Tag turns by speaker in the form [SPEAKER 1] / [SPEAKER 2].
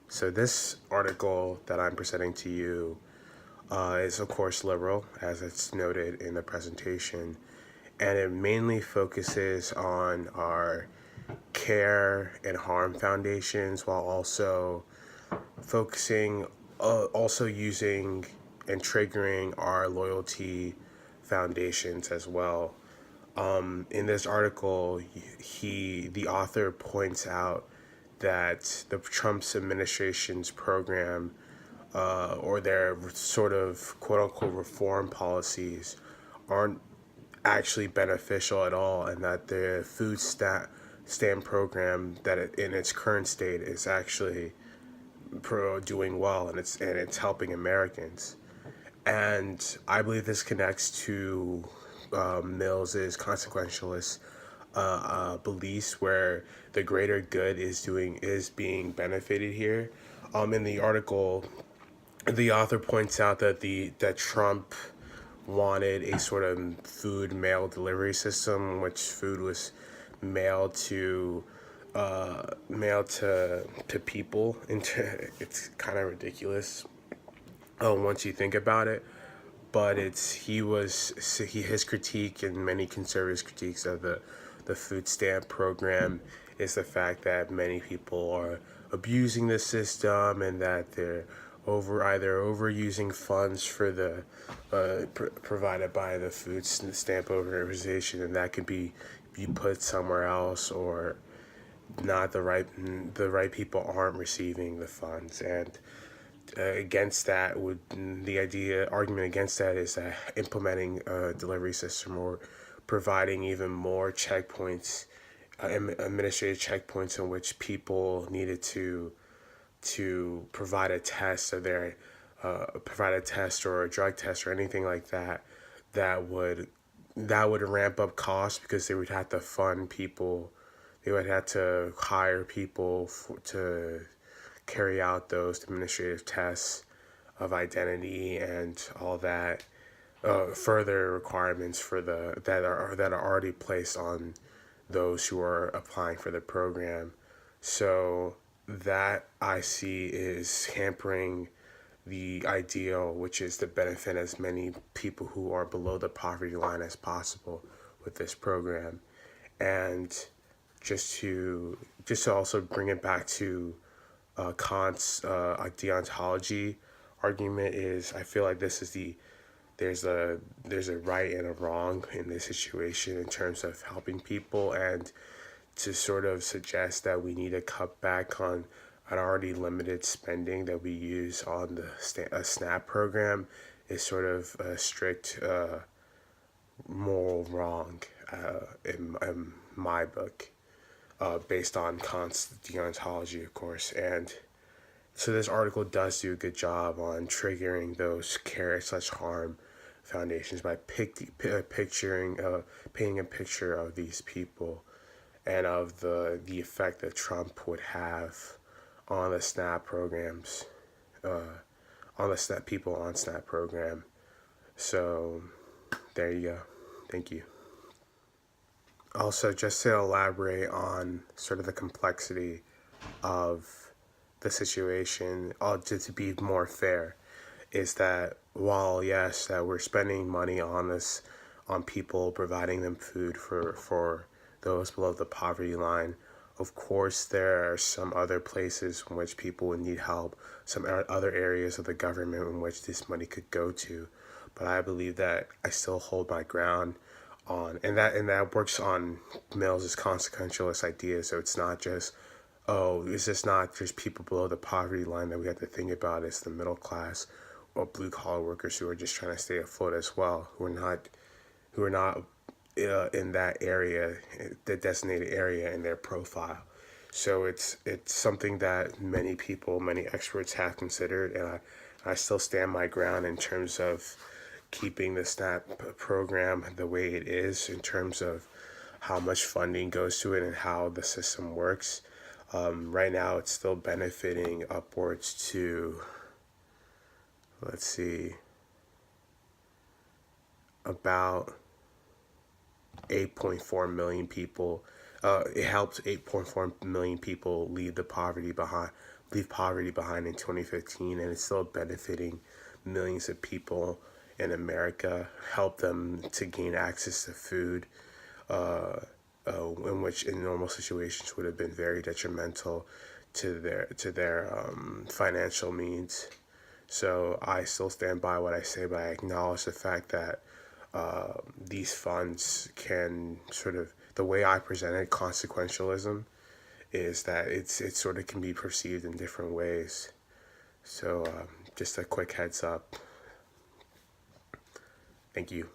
[SPEAKER 1] So this article that I'm presenting to you is of course liberal, as it's noted in the presentation, and it mainly focuses on our care and harm foundations while also focusing, also using and triggering our loyalty foundations as well. In this article, the author points out that the Trump's administration's program or their sort of quote unquote reform policies aren't actually beneficial at all, and that the stamp program that in its current state is actually doing well, and it's helping Americans. And I believe this connects to Mills's consequentialist beliefs, where the greater good is being benefited here. In the article, the author points out that Trump wanted a sort of food mail delivery system in which food was mailed to to people. Into it's kind of ridiculous once you think about it. But his critique and many conservatives' critiques of the food stamp program is the fact that many people are abusing the system, and that they're either overusing funds for the provided by the food stamp organization, and that could be put somewhere else, or not the right people aren't receiving the funds. And against that would the idea argument against that is that implementing a delivery system or providing even more checkpoints, administrative checkpoints, in which people needed to provide a test of their provide a test or a drug test or anything like that, that would ramp up costs, because they would have to fund people, they would have to hire people to carry out those administrative tests of identity and all that, further requirements for that are already placed on those who are applying for the program. So that I see is hampering the ideal, which is to benefit as many people who are below the poverty line as possible with this program. And just to also bring it back to Kant's deontology argument, is I feel like this is there's a right and a wrong in this situation in terms of helping people, and to sort of suggest that we need to cut back on an already limited spending that we use on the SNAP program is sort of a strict moral wrong in my book, based on Kant's deontology, of course. And so this article does do a good job on triggering those care/harm foundations by painting a picture of these people, and of the effect that Trump would have on the SNAP programs, on the SNAP people on SNAP program. So there you go. Thank you. Also, just to elaborate on sort of the complexity of the situation, to be more fair, is that while yes, that we're spending money on this, on people, providing them food for those below the poverty line, of course there are some other places in which people would need help, some other areas of the government in which this money could go to. But I believe that I still hold my ground on, and that works on Mills's consequentialist idea. So it's not just, oh, it's just not just people below the poverty line that we have to think about. It's the middle class or blue collar workers who are just trying to stay afloat as well, who are not in that area, the designated area in their profile. So it's something that many people, many experts have considered, and I still stand my ground in terms of keeping the SNAP program the way it is, in terms of how much funding goes to it and how the system works. Right now, it's still benefiting upwards to, let's see, about 8.4 million people It helped 8.4 million people leave poverty behind in 2015, and it's still benefiting millions of people in America. Help them to gain access to food, in which in normal situations would have been very detrimental to their financial means. So I still stand by what I say, but I acknowledge the fact that these funds can sort of, the way I present it, consequentialism, is that it sort of can be perceived in different ways. So just a quick heads up. Thank you.